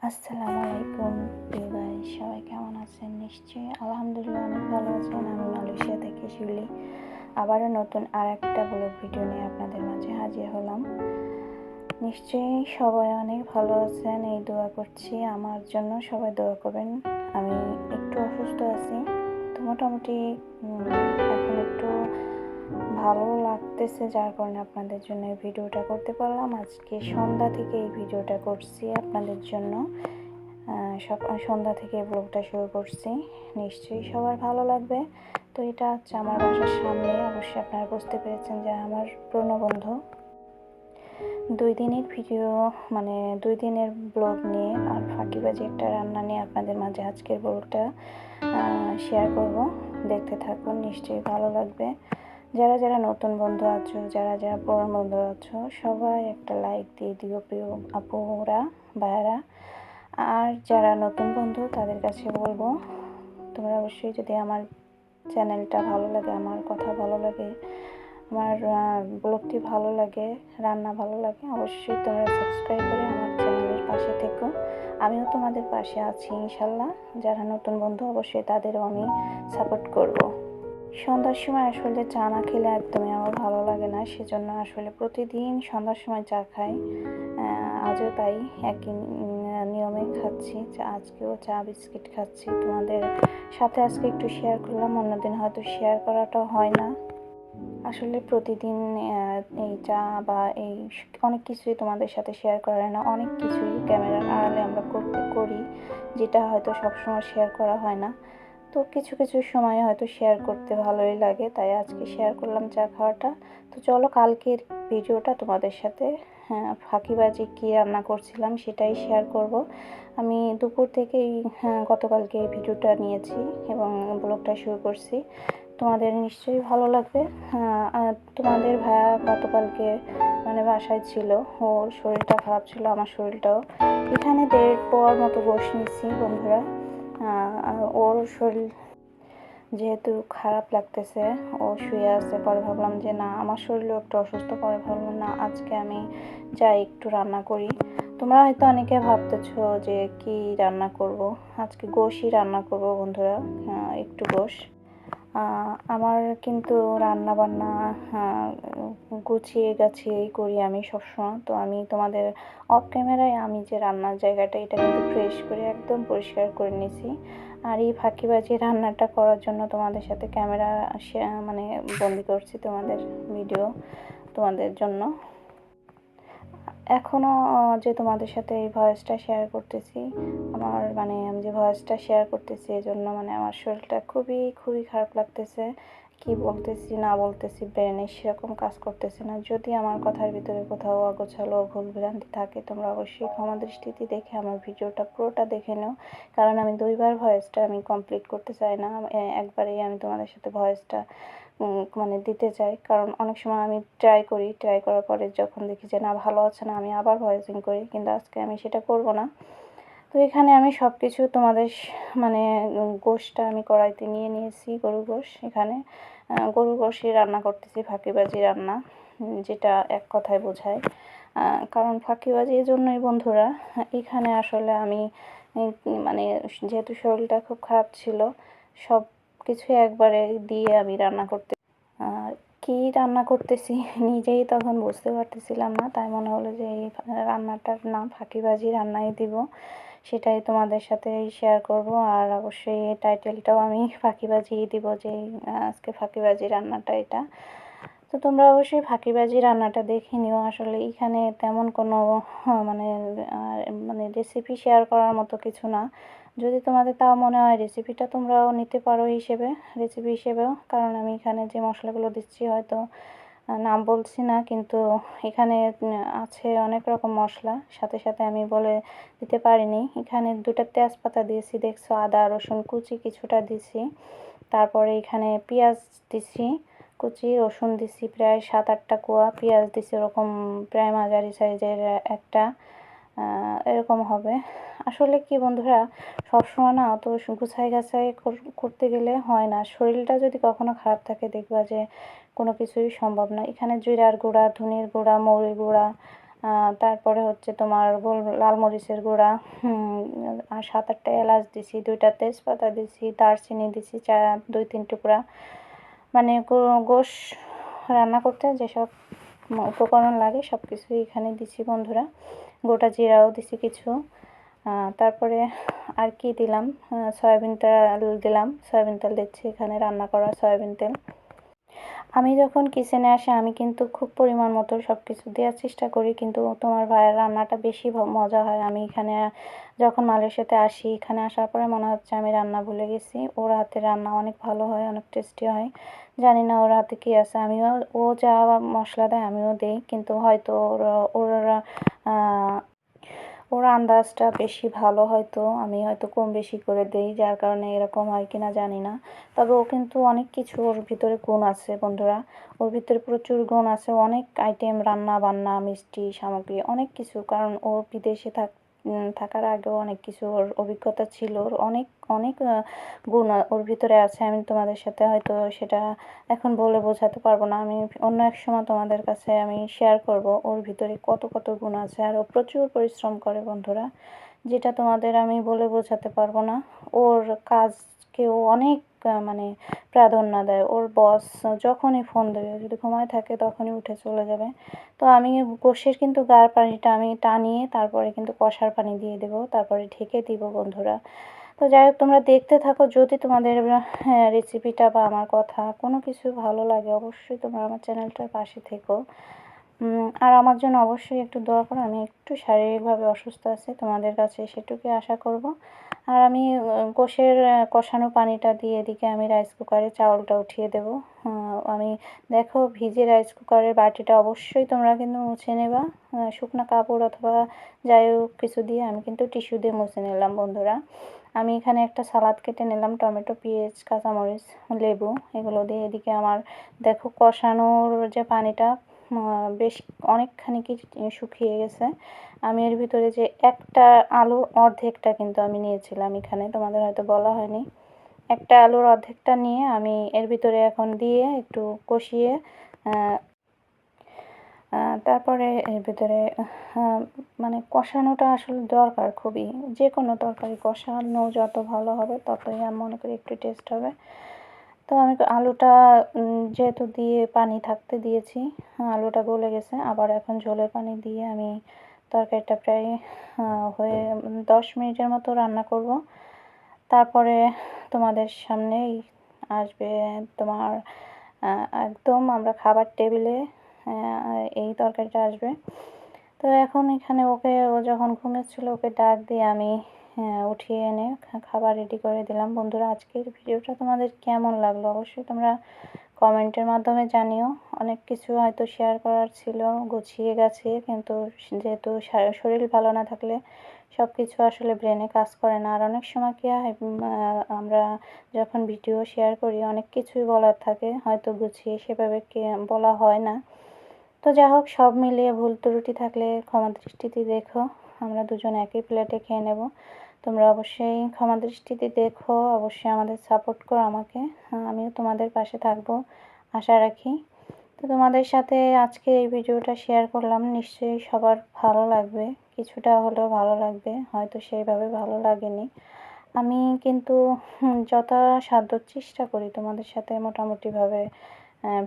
আসসালামু আলাইকুম প্রিয় গাইস, সবাই কেমন আছেন? নিশ্চয়ই আলহামদুলিল্লাহ অনেক ভালো আছেন। আমি মালয়েশিয়া থেকে শিউলি আবারও নতুন আর একটা ব্লগ ভিডিও নিয়ে আপনাদের মাঝে হাজির হলাম। নিশ্চয়ই সবাই অনেক ভালো আছেন, এই দোয়া করছি আমার জন্য। সবাই দোয়া করবেন। আমি একটু অসুস্থ আছি, তো মোটামুটি এখন একটু ভালো লাগতেছে, যার কারণে আপনাদের জন্য এই ভিডিওটা করতে পারলাম। আজকে সন্ধ্যা থেকে এই ভিডিওটা করছি আপনাদের জন্য। সন্ধ্যা থেকে ব্লগটা শুরু করছি, নিশ্চয়ই সবার ভালো লাগবে। তো এটা হচ্ছে আমার বাসার সামনে, অবশ্যই আপনারা বুঝতে পেরেছেন যে আমার পুরনো বন্ধু। 2 দিনের ভিডিও, মানে 2 দিনের ব্লগ নিয়ে আর ফাঁকিবাজি একটা রান্না নিয়ে আপনাদের মাঝে আজকের ব্লগটা শেয়ার করব। দেখতে থাকুন, নিশ্চয়ই ভালো লাগবে। যারা যারা নতুন বন্ধু আছো, যারা যারা পুরনো বন্ধু আছো, সবাই একটা লাইক দিয়ে দিও প্রিয় আপুরা, ভাইয়ারা। আর যারা নতুন বন্ধু তাদের কাছে বলবো, তোমরা অবশ্যই যদি আমার চ্যানেলটা ভালো লাগে, আমার কথা ভালো লাগে, আমার ব্লগটি ভালো লাগে, রান্না ভালো লাগে, অবশ্যই তোমরা সাবস্ক্রাইব করে আমার চ্যানেলের পাশে থেকো। আমিও তোমাদের পাশে আছি ইনশাল্লাহ। যারা নতুন বন্ধু অবশ্যই তাদেরও আমি সাপোর্ট করব। সন্ধ্যার সময় আসলে চা না খেলে একদমই আমার ভালো লাগে না, সেজন্য আসলে প্রতিদিন সন্ধ্যার সময় চা খাই। আজও তাই, একই নিয়মে খাচ্ছি। আজকেও চা বিস্কিট খাচ্ছি, তোমাদের সাথে আজকে একটু শেয়ার করলাম। অন্যদিন হয়তো শেয়ার করাটা হয় না। আসলে প্রতিদিন এই চা বা এই অনেক কিছুই তোমাদের সাথে শেয়ার করা হয় না। অনেক কিছুই ক্যামেরার আড়ালে আমরা করি, যেটা হয়তো সবসময় শেয়ার করা হয় না। তো কিছু কিছু সময় হয়তো শেয়ার করতে ভালোই লাগে, তাই আজকে শেয়ার করলাম চা খাওয়াটা। তো চলো কালকের ভিডিওটা তোমাদের সাথে, ফাঁকিবাজি কী রান্না করছিলাম সেটাই শেয়ার করব। আমি দুপুর থেকেই গতকালকে এই ভিডিওটা নিয়েছি এবং ব্লগটা শুরু করছি। তোমাদের নিশ্চয়ই ভালো লাগবে। তোমাদের ভাইয়া গতকালকে মানে বাসায় ছিল, ওর শরীরটা খারাপ ছিল, আমার শরীরটাও। এখানে 1.5 পোয়ার মতো গোশ নিচ্ছি বন্ধুরা। ওর শরীর যেহেতু খারাপ লাগতেছে, ও শুয়ে আছে, পরে ভাবলাম যে না, আমার শরীরও একটু অসুস্থ, পরে ভাবলাম না, আজকে আমি যাই একটু রান্না করি। তোমরা হয়তো অনেকে ভাবতেছো যে কি রান্না করব। আজকে গোশই রান্না করব বন্ধুরা, একটু গোশ। আমার কিন্তু রান্না বান্না গুছিয়ে গাছিয়েই করি আমি সবসময়। তো আমি তোমাদের অফ ক্যামেরায় আমি যে রান্নার জায়গাটা, এটা কিন্তু ফ্রেশ করে একদম পরিষ্কার করে নিয়েছি। আর এই ফাঁকিবাজি রান্নাটা করার জন্য তোমাদের সাথে ক্যামেরা মানে বন্দি করছি, তোমাদের ভিডিও তোমাদের জন্য। এখনও যে তোমাদের সাথে এই ভয়েসটা শেয়ার করতেছি, আমার মানে আমি যে ভয়েসটা শেয়ার করতেছি এই জন্য মানে আমার শরীরটা খুবই খুবই খারাপ লাগতেছে। কি বলতেছি না বলতেছি ব্রেনে সেরকম কাজ করতেছে না। যদি আমার কথার ভিতরে কোথাও অগোছালো ভুল ভ্রান্তি থাকে, তোমরা অবশ্যই ক্ষমা দৃষ্টিতে দেখে আমার ভিডিওটা পুরোটা দেখে নাও। কারণ আমি 2বার ভয়েসটা আমি কমপ্লিট করতে চাই না, একবারেই আমি তোমাদের সাথে ভয়েসটা মানে দিতে চাই। কারণ অনেক সময় আমি ট্রাই করার পরে যখন দেখি যে না, ভালো হচ্ছে না, আমি আবার ভয়েসিং করি, কিন্তু আজকে আমি সেটা করব না। তো এখানে আমি সব কিছু তোমাদের মানে গোশটা আমি কড়াইতে নিয়ে নিয়েছি, গরুর গোশ। এখানে গরুর গোশই রান্না করতেছি, ফাঁকিবাজি রান্না, যেটা এক কথায় বোঝায়। কারণ ফাঁকিবাজি এই জন্যই বন্ধুরা, এখানে আসলে আমি মানে যেহেতু শরীরটা খুব খারাপ ছিল, সব কিছু একবারে দিয়ে আমি রান্না করতে কী রান্না করতেছি নিজেই তখন বুঝতে পারতেছিলাম না। তাই মনে হলো যে এই রান্নাটার নাম ফাঁকিবাজি রান্নাই দিব, সেটাই তোমাদের সাথে শেয়ার করব। আর অবশ্যই এই টাইটেলটাও আমি ফাঁকিবাজিই দিব, যে আজকে ফাঁকিবাজি রান্নাটা এটা। তো তোমরা অবশ্যই ফাঁকিবাজি রান্নাটা দেখে নিও। আসলে এখানে তেমন কোনো মানে মানে রেসিপি শেয়ার করার মতো কিছু না। যদি তোমাদের তাও মনে হয় রেসিপিটা তোমরাও নিতে পারো রেসিপি হিসেবেও। কারণ আমি এখানে যে মশলাগুলো দিচ্ছি হয়তো নাম বলছি না, কিন্তু এখানে আছে অনেক রকম মশলা, সাথে সাথে আমি বলে দিতে পারিনি। এখানে 2টা তেজপাতা দিয়েছি, দেখছো, আদা রসুন কুচি কিছুটা দিছি। তারপরে এখানে পেঁয়াজ দিছি কুচি, রসুন দিছি প্রায় 7-8টা কোয়া, পেঁয়াজ দিছি ওরকম প্রায় মাঝারি সাইজের একটা, এরকম হবে। আসলে কি বন্ধুরা, সবসময় না অত গুছাই গাছাই করতে গেলে হয় না। শরীরটা যদি কখনো খারাপ থাকে, দেখবা যে কোনো কিছুই সম্ভব না। এখানে জিরার গুঁড়া, ধনের গুঁড়া, মৌরি গুঁড়া, তারপরে হচ্ছে তোমার লাল মরিচের গুঁড়া, আর 7-8টা এলাচ দিছি, 2টা তেজপাতা দিছি, দারচিনি দিছি 2-3 টুকরা। মানে গোশ রান্না করতে যেসব উপকরণ লাগে সব কিছুই এখানে দিছি বন্ধুরা। গোটা জিরাও দিছি কিছু। তারপরে আর কি দিলাম, সয়াবিন তেল দিলাম, সয়াবিন তেল দিচ্ছি এখানে, রান্না করা সয়াবিন তেল। আমি যখন কিচেনে আসি আমি কিন্তু খুব পরিমাণ মতো সব কিছু দেওয়ার চেষ্টা করি, কিন্তু তোমার ভাইয়ের রান্নাটা বেশি মজা হয়। আমি এখানে যখন মালয়েশিয়াতে আসি, এখানে আসার পরে মনে হচ্ছে আমি রান্না ভুলে গেছি। ওর হাতের রান্না অনেক ভালো হয়, অনেক টেস্টি হয়। জানি না ওর হাতে কী আছে, আমিও ও যা মশলা দেয় আমিও দিই, কিন্তু হয়তো ওর ওর আন্দাজটা বেশি ভালো, হয়তো আমি হয়তো কম বেশি করে দিই, যার কারণে এরকম হয় কিনা জানি না। তবে ও কিন্তু অনেক কিছু, ওর ভিতরে গুণ আছে বন্ধুরা, ওর ভিতরে প্রচুর গুণ আছে। অনেক আইটেম, রান্না বান্না, মিষ্টি সামগ্রী, অনেক কিছু। কারণ ও বিদেশে থাকার আগেও অনেক কিছু ওর অভিজ্ঞতা ছিল। ওর অনেক অনেক গুণ ওর ভিতরে আছে। আমি তোমাদের সাথে হয়তো সেটা এখন বলে বোঝাতে পারবো না। আমি অন্য এক সময় তোমাদের কাছে আমি শেয়ার করব ওর ভিতরে কত কত গুণ আছে। আর ও প্রচুর পরিশ্রম করে বন্ধুরা, যেটা তোমাদের আমি বলে বোঝাতে পারবো না। ওর কাজকেও অনেক মানে প্রাধান্য দেয়। ওর বস যখনই ফোন দেবে, যদি ঘুমায় থাকে তখনই উঠে চলে যাবে। তো আমি গোশের কিন্তু গার পানিটা আমি টানিয়ে তারপরে কিন্তু কষার পানি দিয়ে দেবো, তারপরে ঢেকে দিব বন্ধুরা। তো যাই হোক, তোমরা দেখতে থাকো। যদি তোমাদের রেসিপিটা বা আমার কথা কোনো কিছু ভালো লাগে, অবশ্যই তোমরা আমার চ্যানেলটার পাশে থেকো। আর আমার জন্য অবশ্যই একটু দোয়া করো। আমি একটু শারীরিকভাবে অসুস্থ আছি, তোমাদের কাছে সেটুকুই আশা করব। আর আমি গোশের কষানো পানিটা দিয়ে এদিকে আমি রাইস কুকারে চাউলটা উঠিয়ে দেব। আমি দেখো, ভিজে রাইস কুকারের বাটিটা অবশ্যই তোমরা কিন্তু মুছে নেবা, শুকনো কাপড় অথবা যাই হোক কিছু দিয়ে। আমি কিন্তু টিস্যু দিয়ে মুছে নিলাম বন্ধুরা। আমি এখানে একটা সালাদ কেটে নিলাম, টমেটো, পেঁয়াজ, কাঁচামরিচ, লেবু, এগুলো দিয়ে। এদিকে আমার দেখো কষানোর যে পানিটা বেশ অনেকখানি কি শুকিয়ে গেছে। আমি এর ভিতরে যে একটা আলুর অর্ধেকটা কিন্তু আমি নিয়েছিলাম এখানে, তোমাদের হয়তো বলা হয়নি। একটা আলুর অর্ধেকটা নিয়ে আমি এর ভিতরে এখন দিয়ে একটু কষিয়ে তারপরে এর ভিতরে মানে কষানোটা আসলে দরকার খুবই। যে কোনো তরকারি কষানো যত ভালো হবে ততই আমি মনে করি একটু টেস্ট হবে। তো আমি আলুটা যেহেতু দিয়ে পানি থাকতে দিয়েছি, আলুটা গলে গেছে। আবার এখন ঝোলের পানি দিয়ে আমি তরকারিটা প্রায় হয়ে 10 মিনিটের মতো রান্না করব। তারপরে তোমাদের সামনেই আসবে তোমার একদম আমরা খাবার টেবিলে এই তরকারিটা আসবে। তো এখন এখানে ও যখন ঘুমিয়েছিল ওকে ডাক দিয়ে আমি উঠিয়ে এনে খাবার রেডি করে দিলাম। বন্ধুরা, আজকের ভিডিওটা তোমাদের কেমন লাগলো অবশ্যই তোমরা কমেন্টের মাধ্যমে জানিও। অনেক কিছু হয়তো শেয়ার করার ছিল, গুছিয়ে গেছে, কিন্তু যেহেতু শরীর ভালো না থাকলে সব কিছু আসলে ব্রেনে কাজ করে না। আর অনেক সময় কী হয়, আমরা যখন ভিডিও শেয়ার করি অনেক কিছুই বলার থাকে, হয়তো গুছিয়ে সেভাবে বলা হয় না। তো যাই হোক, সব মিলিয়ে ভুল ত্রুটি থাকলে ক্ষমা দৃষ্টিতে দেখো। আমরা দুজন একই প্লেটে খেয়ে নেব। তোমরা অবশ্যই ক্ষমা দৃষ্টিতে দেখো, অবশ্যই আমাদের সাপোর্ট করো আমাকে। আমিও তোমাদের পাশে থাকবো আশা রাখি। তো তোমাদের সাথে আজকে এই ভিডিওটা শেয়ার করলাম, নিশ্চয়ই সবার ভালো লাগবে, কিছুটা হলেও ভালো লাগবে, হয়তো সেইভাবে ভালো লাগেনি। আমি কিন্তু যথাসাধ্য চেষ্টা করি তোমাদের সাথে মোটামুটিভাবে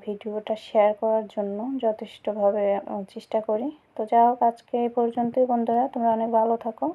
ভিডিওটা শেয়ার করার জন্য, যথেষ্টভাবে চেষ্টা করি। তো যাই হোক, আজকে এই পর্যন্তই বন্ধুরা, তোমরা অনেক ভালো থাকো।